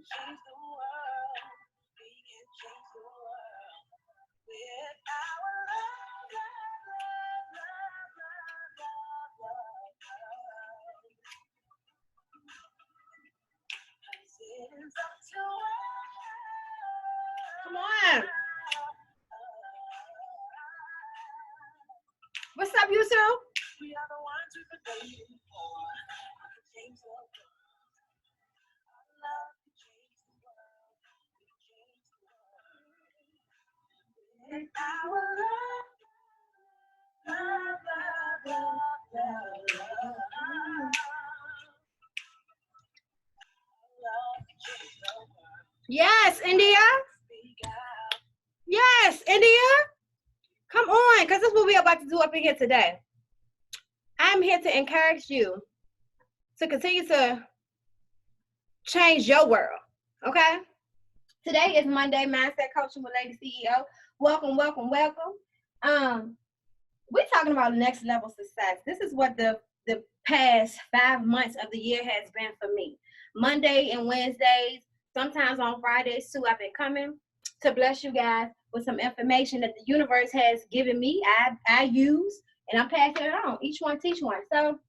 change the world. We can change the world with our love, love, love, love, love, love, love. 'Cause it is up to us. Come on. What's up, you two? We are the ones we've been waiting for. To change the world. Our love can change the world. We can change the world. With our love, love, love, love, love, love. Our love can change the world. Yes, India. Yes, India. Come on, because that's what we're about to do up in here today. I'm here to encourage you to continue to change your world, okay? Today is Monday, Mindset Coaching with Lady CEO. Welcome, welcome, welcome. We're talking about next level success. This is what the past 5 months of the year has been for me. Monday and Wednesdays, sometimes on Fridays too, I've been coming to bless you guys with some information that the universe has given me. I use, and I'm passing it on. Each one teach one. So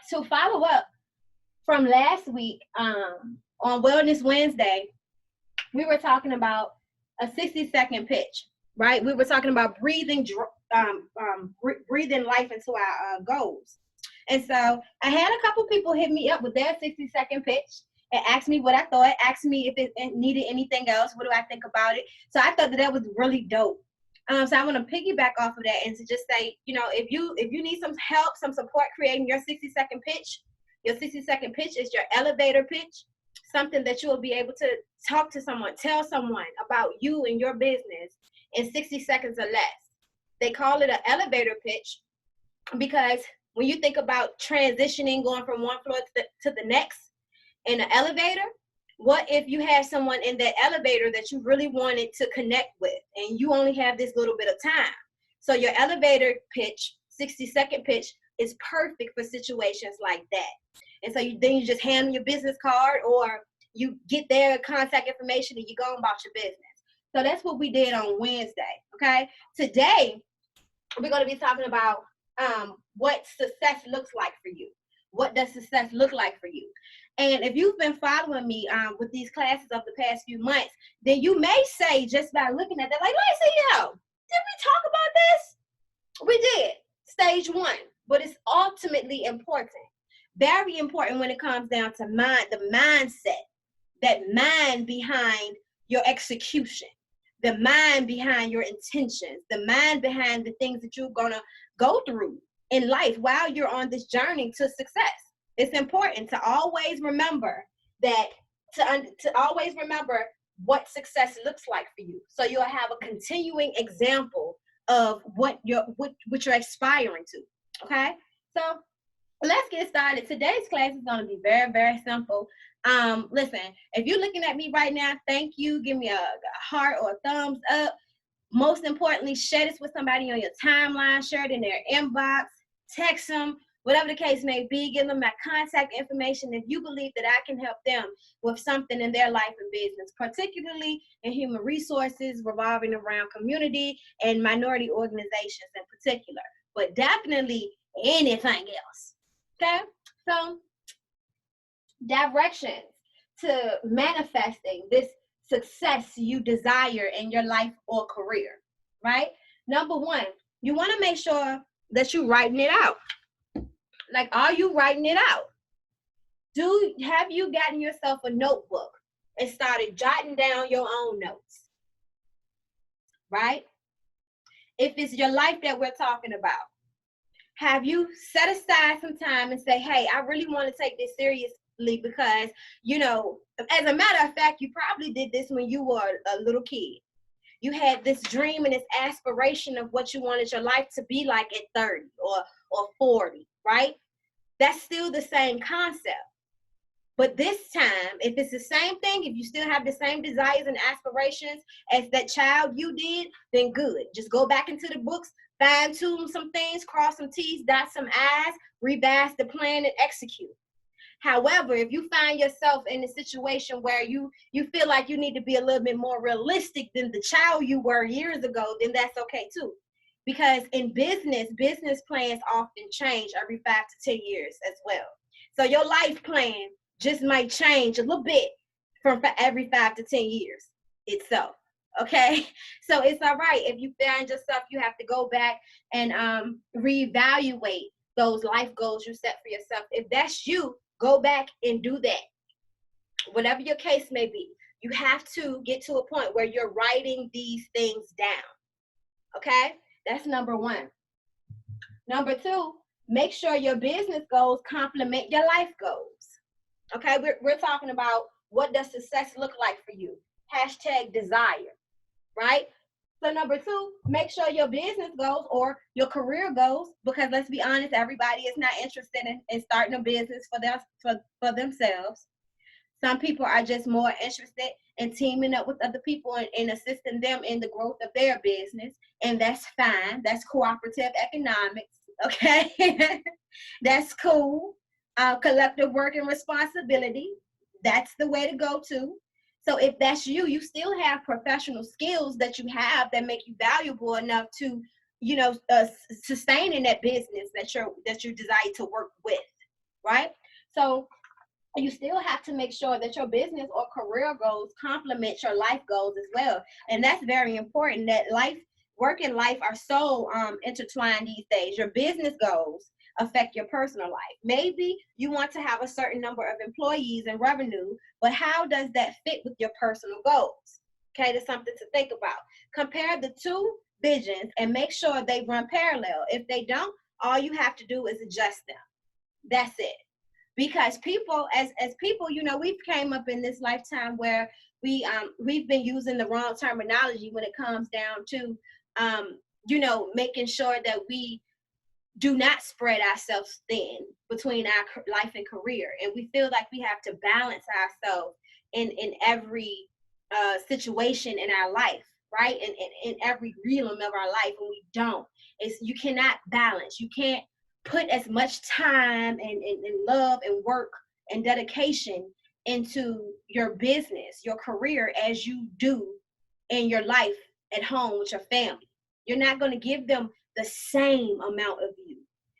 to follow up from last week on Wellness Wednesday, we were talking about a 60-second pitch, right? We were talking about breathing life into our goals. And so I had a couple people hit me up with their 60-second pitch and asked me what I thought, asked me if it needed anything else. What do I think about it? So I thought that was really dope. So I want to piggyback off of that and to just say, you know, if you need some help, some support creating your 60-second pitch, your 60-second pitch is your elevator pitch, something that you will be able to talk to someone, tell someone about you and your business in 60 seconds or less. They call it an elevator pitch because when you think about transitioning, going from one floor to the next in an elevator, what if you had someone in that elevator that you really wanted to connect with and you only have this little bit of time? So your elevator pitch, 60-second pitch, is perfect for situations like that. And so then you just hand them your business card or you get their contact information and you go about your business. So that's what we did on Wednesday, okay? Today, we're going to be talking about what success looks like for you. What does success look like for you? And if you've been following me with these classes of the past few months, then you may say, just by looking at that, like, Lacey, did we talk about this? We did, stage 1, but it's ultimately important. Very important when it comes down to the mindset, that mind behind your execution, the mind behind your intentions, the mind behind the things that you're gonna go through in life while you're on this journey to success. It's important to always remember that, to always remember what success looks like for you. So you'll have a continuing example of what you're aspiring to, okay? So let's get started. Today's class is going to be very, very simple. Listen, if you're looking at me right now, thank you. Give me a heart or a thumbs up. Most importantly, share this with somebody on your timeline, share it in their inbox, text them, whatever the case may be, give them my contact information if you believe that I can help them with something in their life and business, particularly in human resources revolving around community and minority organizations in particular, but definitely anything else, okay? So directions to manifesting this success you desire in your life or career, right? Number 1, you want to make sure that you're writing it out. Like, are you writing it out? Have you gotten yourself a notebook and started jotting down your own notes, right? If it's your life that we're talking about, have you set aside some time and say, hey, I really want to take this seriously because, you know, as a matter of fact, you probably did this when you were a little kid. You had this dream and this aspiration of what you wanted your life to be like at 30 or 40, right? That's still the same concept. But this time, if it's the same thing, if you still have the same desires and aspirations as that child you did, then good. Just go back into the books, fine tune some things, cross some T's, dot some I's, revise the plan and execute. However, if you find yourself in a situation where you feel like you need to be a little bit more realistic than the child you were years ago, then that's okay too. Because in business plans often change every 5 to 10 years as well. So your life plan just might change a little bit from every 5 to 10 years itself. Okay, so it's all right if you find yourself, you have to go back and reevaluate those life goals you set for yourself. If that's you, go back and do that. Whatever your case may be, you have to get to a point where you're writing these things down. Okay, that's number one. Number two, make sure your business goals complement your life goals. Okay, we're talking about what does success look like for you. #desire, right? So number two, make sure your business goals or your career goals, because let's be honest, everybody is not interested in starting a business for themselves. Some people are just more interested in teaming up with other people and assisting them in the growth of their business. And that's fine. That's cooperative economics. Okay. That's cool. Collective work and responsibility. That's the way to go to. So if that's you, you still have professional skills that you have that make you valuable enough to, sustain in that business that you desire to work with, right? So you still have to make sure that your business or career goals complement your life goals as well. And that's very important, that work and life are so intertwined these days. Your business goals affect your personal life. Maybe you want to have a certain number of employees and revenue, but how does that fit with your personal goals? Okay, that's something to think about. Compare the two visions and make sure they run parallel. If they don't, all you have to do is adjust them. That's it. Because people, as people, we've came up in this lifetime where we've been using the wrong terminology when it comes down to making sure that we do not spread ourselves thin between our life and career. And we feel like we have to balance ourselves in every situation in our life, right? And in every realm of our life, and we don't. You cannot balance. You can't put as much time and love and work and dedication into your business, your career, as you do in your life at home with your family. You're not going to give them the same amount of you.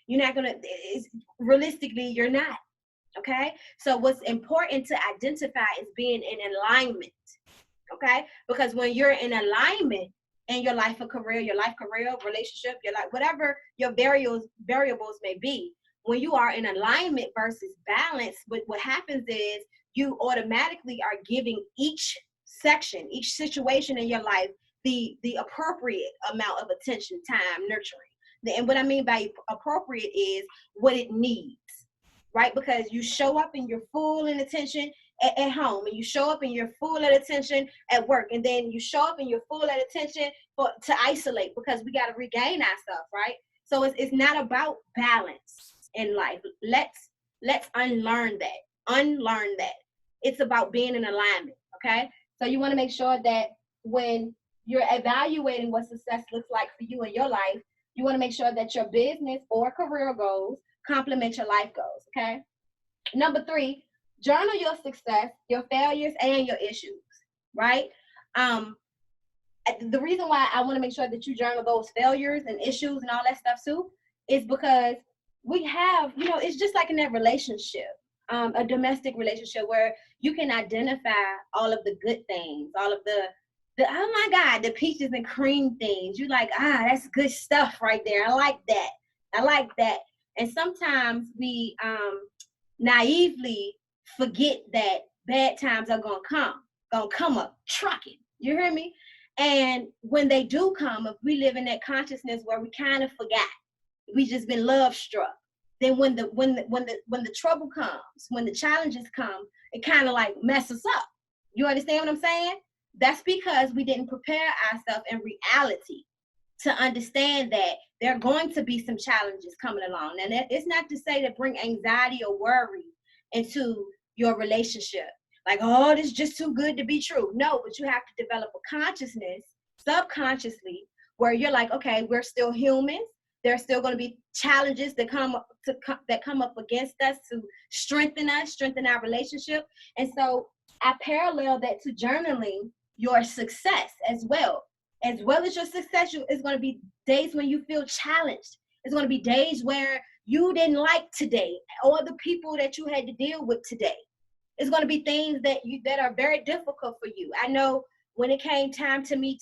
You're not going to, realistically, you're not. Okay? So what's important to identify is being in alignment. Okay? Because when you're in alignment in your life or career, relationship, your life, whatever your variables may be, when you are in alignment versus balance, what happens is you automatically are giving each section, each situation in your life, the appropriate amount of attention, time, nurturing. And what I mean by appropriate is what it needs, right? Because you show up and you're full in attention at home, and you show up and you're full of attention at work, and then you show up and you're full of attention to isolate, because we got to regain ourselves, right? So it's not about balance in life. Let's unlearn that. It's about being in alignment, okay? So you want to make sure that when you're evaluating what success looks like for you in your life, you want to make sure that your business or career goals complement your life goals, okay? Number 3, journal your success, your failures, and your issues, right? The reason why I want to make sure that you journal those failures and issues and all that stuff too is because we have, it's just like in that relationship, a domestic relationship, where you can identify all of the good things, all of the oh my God, the peaches and cream things. You're like, that's good stuff right there. I like that. And sometimes we naively forget that bad times are gonna come up trucking. You hear me? And when they do come, if we live in that consciousness where we kind of forgot, we just been love struck. Then when the trouble comes, when the challenges come, it kind of like messes up. You understand what I'm saying? That's because we didn't prepare ourselves in reality to understand that there are going to be some challenges coming along. And it's not to say to bring anxiety or worry into your relationship. Like, oh, this is just too good to be true. No, but you have to develop a consciousness subconsciously where you're like, okay, we're still humans. There's still going to be challenges that come up against us to strengthen us, strengthen our relationship. And so I parallel that to journaling your success as well. As well as your success, it's going to be days when you feel challenged. It's going to be days where you didn't like today or the people that you had to deal with today. It's going to be things that are very difficult for you. I know when it came time to me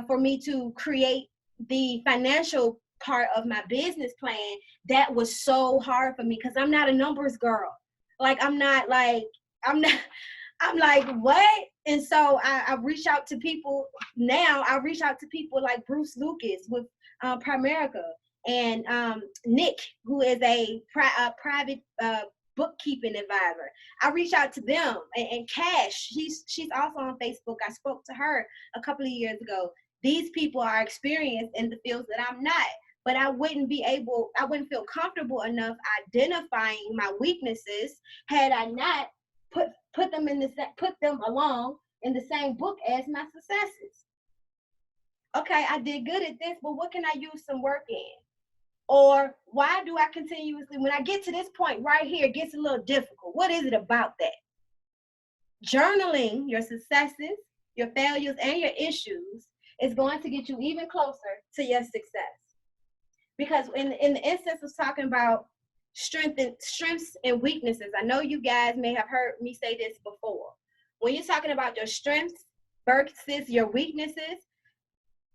for me to create the financial part of my business plan, that was so hard for me because I'm not a numbers girl. I'm like, what? And so I reach out to people now. I reach out to people like Bruce Lucas with Primerica, and Nick, who is a private bookkeeping advisor. I reach out to them, and Cash, she's also on Facebook. I spoke to her a couple of years ago. These people are experienced in the fields that I'm not, but I wouldn't feel comfortable enough identifying my weaknesses had I not put them along in the same book as my successes. Okay, I did good at this, but what can I use some work in? Or why do I continuously, when I get to this point right here, it gets a little difficult. What is it about that? Journaling your successes, your failures, and your issues is going to get you even closer to your success. Because in the instance of talking about strengths and weaknesses, I know you guys may have heard me say this before. When you're talking about your strengths versus your weaknesses,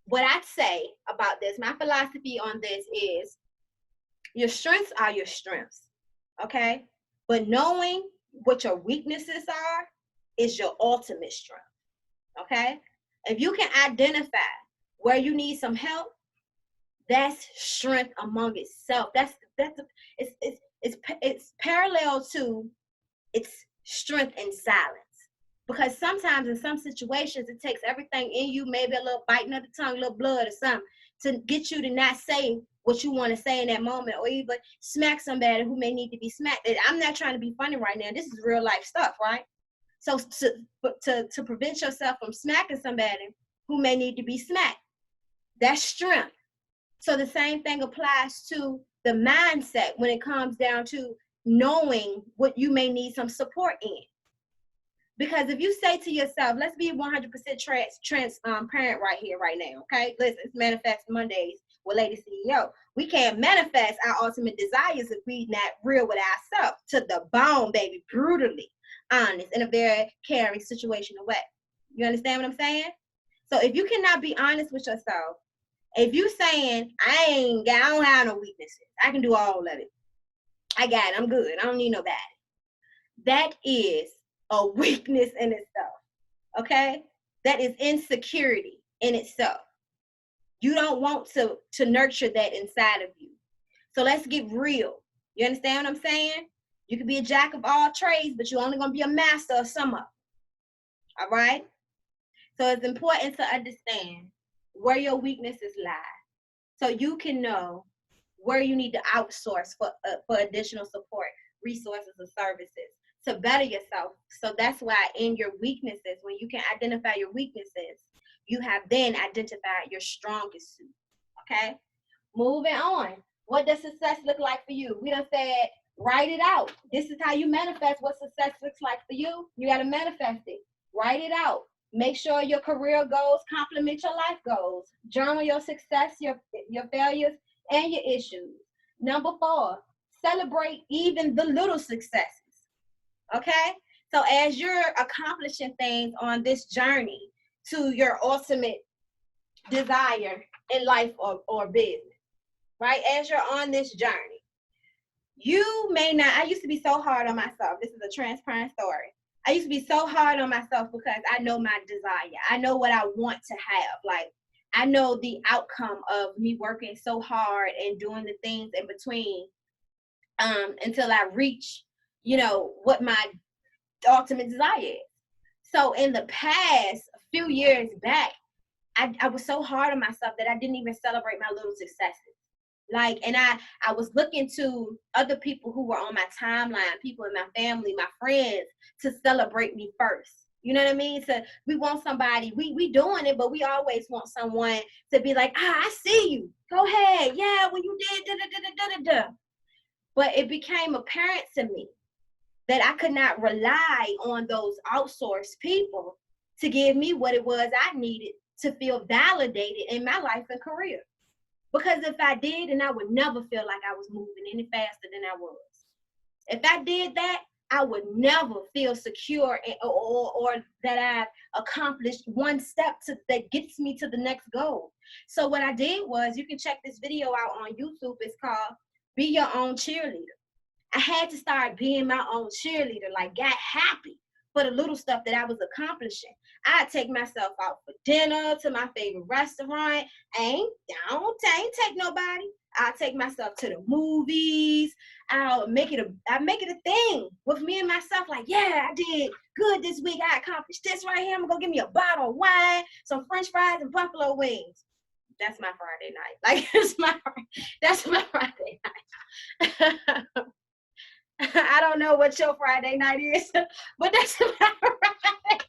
what I'd say about this, my philosophy on this is your strengths are your strengths, okay? But knowing what your weaknesses are is your ultimate strength, okay? If you can identify where you need some help, that's strength among itself. It's parallel to its strength in silence. Because sometimes in some situations, it takes everything in you, maybe a little biting of the tongue, a little blood or something, to get you to not say what you want to say in that moment, or even smack somebody who may need to be smacked. And I'm not trying to be funny right now. This is real life stuff, right? So to prevent yourself from smacking somebody who may need to be smacked, that's strength. So the same thing applies to the mindset when it comes down to knowing what you may need some support in. Because if you say to yourself, let's be 100% transparent right here, right now, okay? Listen, it's Manifest Mondays with Lady CEO. We can't manifest our ultimate desires if we not real with ourselves, to the bone, baby, brutally honest, in a very caring situational way. You understand what I'm saying? So if you cannot be honest with yourself, if you saying, I don't have no weaknesses, I can do all of it, I got it, I'm good, I don't need nobody, that is a weakness in itself, okay? That is insecurity in itself. You don't want to nurture that inside of you. So let's get real. You understand what I'm saying? You can be a jack of all trades, but you're only going to be a master of some of them. All right? So it's important to understand where your weaknesses lie, so you can know where you need to outsource for additional support, resources, or services to better yourself. So that's why in your weaknesses, when you can identify your weaknesses, you have then identified your strongest suit. Okay? Moving on. What does success look like for you? We done said, write it out. This is how you manifest what success looks like for you. You got to manifest it. Write it out. Make sure your career goals complement your life goals. Journal your success, your failures, and your issues. Number 4, celebrate even the little successes. Okay? So as you're accomplishing things on this journey to your ultimate desire in life or business, right? As you're on this journey, you may not, I used to be so hard on myself. This is a transparent story. I used to be so hard on myself because I know my desire. I know what I want to have. Like, I know the outcome of me working so hard and doing the things in between until I reach, what my ultimate desire is. So in the past, a few years back, I was so hard on myself that I didn't even celebrate my little successes. And I was looking to other people who were on my timeline, people in my family, my friends, to celebrate me first. You know what I mean? So we want somebody, we doing it, but we always want someone to be like, I see you. Go ahead. Yeah, when you did da da da da da da. But it became apparent to me that I could not rely on those outsourced people to give me what it was I needed to feel validated in my life and career. Because if I did, then I would never feel like I was moving any faster than I was. If I did that, I would never feel secure or that I've accomplished one step that gets me to the next goal. So what I did was, you can check this video out on YouTube. It's called Be Your Own Cheerleader. I had to start being my own cheerleader, like got happy for the little stuff that I was accomplishing. I'd take myself out for dinner to my favorite restaurant. I don't take nobody. I'll take myself to the movies. I'll make it a thing with me and myself. Like, yeah, I did good this week. I accomplished this right here. I'm gonna go get me a bottle of wine, some French fries, and buffalo wings. That's my Friday night. Like, that's my Friday night. I don't know what your Friday night is, but that's my Friday.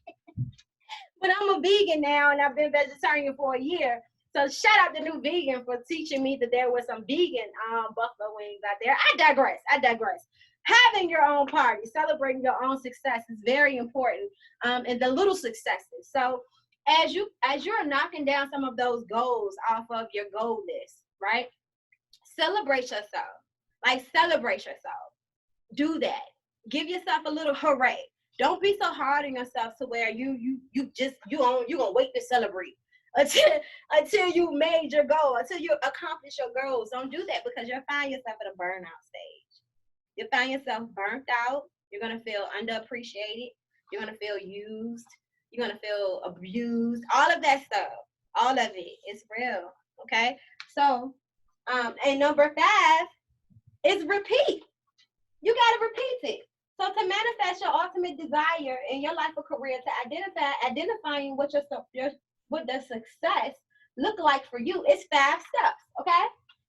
But I'm a vegan now, and I've been vegetarian for a year. So shout out to New Vegan for teaching me that there was some vegan buffalo wings out there. I digress. Having your own party, celebrating your own success is very important, and the little successes. So as you're knocking down some of those goals off of your goal list, right? Celebrate yourself. Like, celebrate yourself. Do that. Give yourself a little hooray. Don't be so hard on yourself to where you gonna wait to celebrate until you made your goal, until you accomplish your goals. Don't do that, because you'll find yourself at a burnout stage. You'll find yourself burnt out. You're gonna feel underappreciated. You're gonna feel used. You're gonna feel abused. All of that stuff. All of it is real. Okay. So, and number 5 is repeat. You gotta repeat it. So to manifest your ultimate desire in your life or career, to identifying what the success look like for you, it's 5 steps. Okay,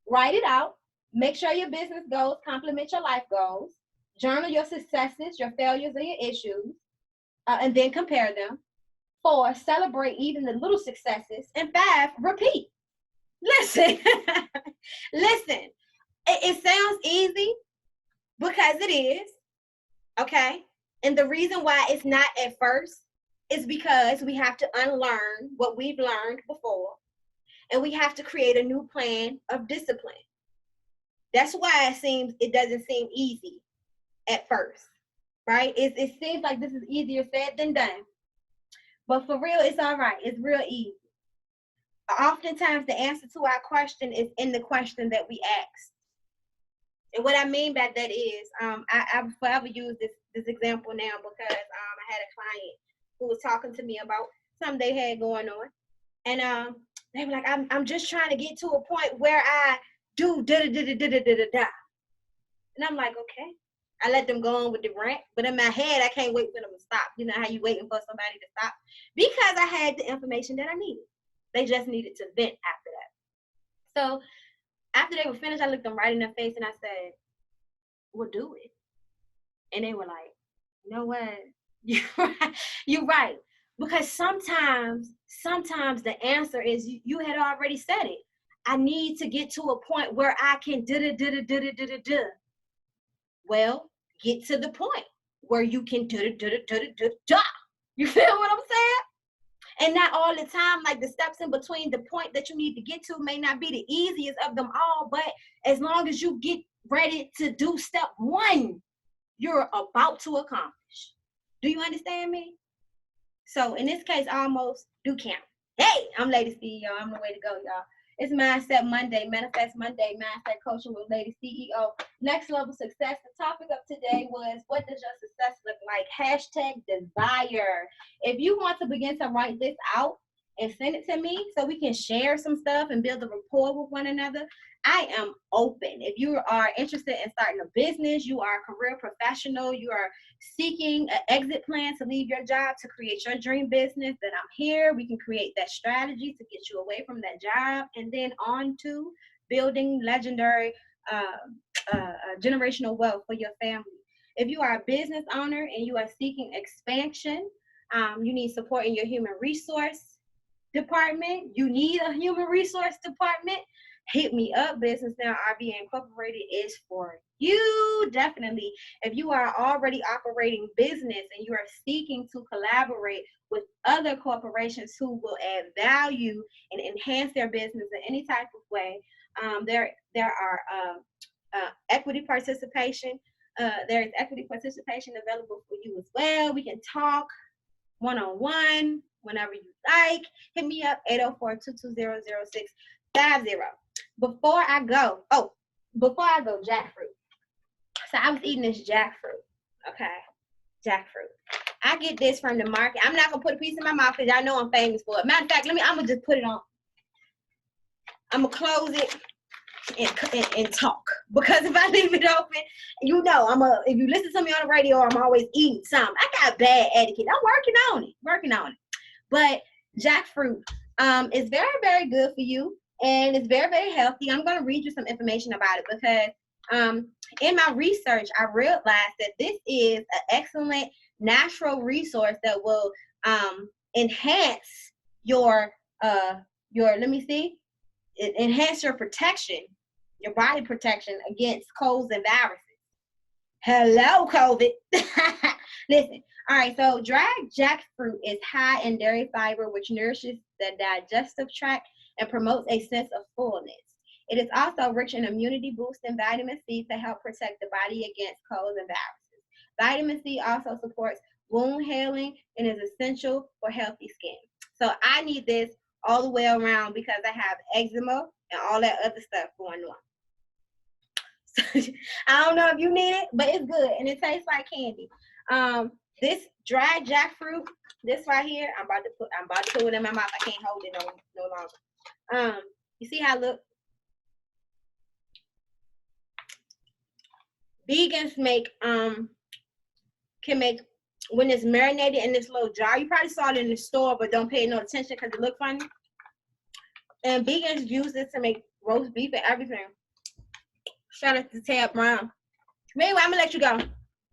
write it out. Make sure your business goals complement your life goals. Journal your successes, your failures, and your issues, and then compare them. 4, celebrate even the little successes. And 5, repeat. Listen, listen. It sounds easy, because it is, okay? And the reason why it's not at first is because we have to unlearn what we've learned before, and we have to create a new plan of discipline. That's why it doesn't seem easy at first, right? It seems like this is easier said than done. But for real, it's all right. It's real easy. Oftentimes, the answer to our question is in the question that we ask. And what I mean by that is, I forever use this example now, because I had a client who was talking to me about something they had going on, and they were like, I'm just trying to get to a point where I do da da da da da da da. And I'm like, okay. I let them go on with the rant, but in my head, I can't wait for them to stop. You know how you waiting for somebody to stop? Because I had the information that I needed. They just needed to vent after that. So after they were finished, I looked them right in their face and I said, well, do it. And they were like, you know what? You're right. Because sometimes the answer is you had already said it. I need to get to a point where I can da-da-da-da-da-da-da-da. Well, get to the point where you can da-da-da-da-da-da-da. You feel what I'm saying? And not all the time, like the steps in between the point that you need to get to may not be the easiest of them all, but as long as you get ready to do step 1, you're about to accomplish. Do you understand me? So in this case, almost do count. Hey, I'm Lady CEO. I'm the way to go, y'all. It's Mindset Monday, Manifest Monday, Mindset Coaching with Lady CEO. Next level success. The topic of today was, what does your success look like? #desire. If you want to begin to write this out and send it to me so we can share some stuff and build a rapport with one another, I am open. If you are interested in starting a business, you are a career professional, you are seeking an exit plan to leave your job to create your dream business, then I'm here. We can create that strategy to get you away from that job and then on to building legendary generational wealth for your family. If you are a business owner and you are seeking expansion, You need support in your human resource department. You need a human resource department. Hit me up. Business Now RB Incorporated is for you. Definitely. If you are already operating business and you are seeking to collaborate with other corporations who will add value and enhance their business in any type of way, there are equity participation. There is equity participation available for you as well. We can talk one-on-one whenever you like. Hit me up, 804-220-0650. Before I go, jackfruit. So I was eating this jackfruit. Okay, jackfruit. I get this from the market. I'm not gonna put a piece in my mouth because I know I'm famous for it. Matter of fact, I'm gonna just put it on. I'm gonna close it and talk, because if I leave it open, you know, if you listen to me on the radio, I'm always eating something. I got bad etiquette. I'm working on it. But jackfruit is very, very good for you, and it's very, very healthy. I'm going to read you some information about it because in my research, I realized that this is an excellent natural resource that will enhance your enhance your protection, your body protection against colds and viruses. Hello, COVID. Listen, all right, so dried jackfruit is high in dairy fiber, which nourishes the digestive tract and promotes a sense of fullness. It is also rich in immunity boosting vitamin C to help protect the body against colds and viruses. Vitamin C also supports wound healing and is essential for healthy skin. So I need this all the way around because I have eczema and all that other stuff going on. So, I don't know if you need it, but it's good and it tastes like candy. This dried jackfruit, this right here, I'm about to put it in my mouth. I can't hold it no longer. You see how it looks? Vegans can make, when it's marinated in this little jar. You probably saw it in the store, but don't pay no attention because it looks funny. And vegans use this to make roast beef and everything. Shout out to Tab Brown. But anyway, I'm going to let you go.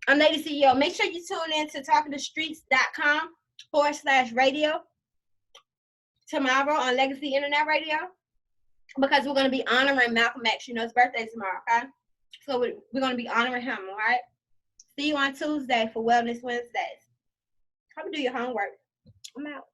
I'm Lady CEO. Make sure you tune in to talkingthestreets.com/radio tomorrow on Legacy Internet Radio, because we're going to be honoring Malcolm X. You know, his birthday tomorrow, okay? So we're going to be honoring him, all right? See you on Tuesday for Wellness Wednesdays. Hope you do your homework. I'm out.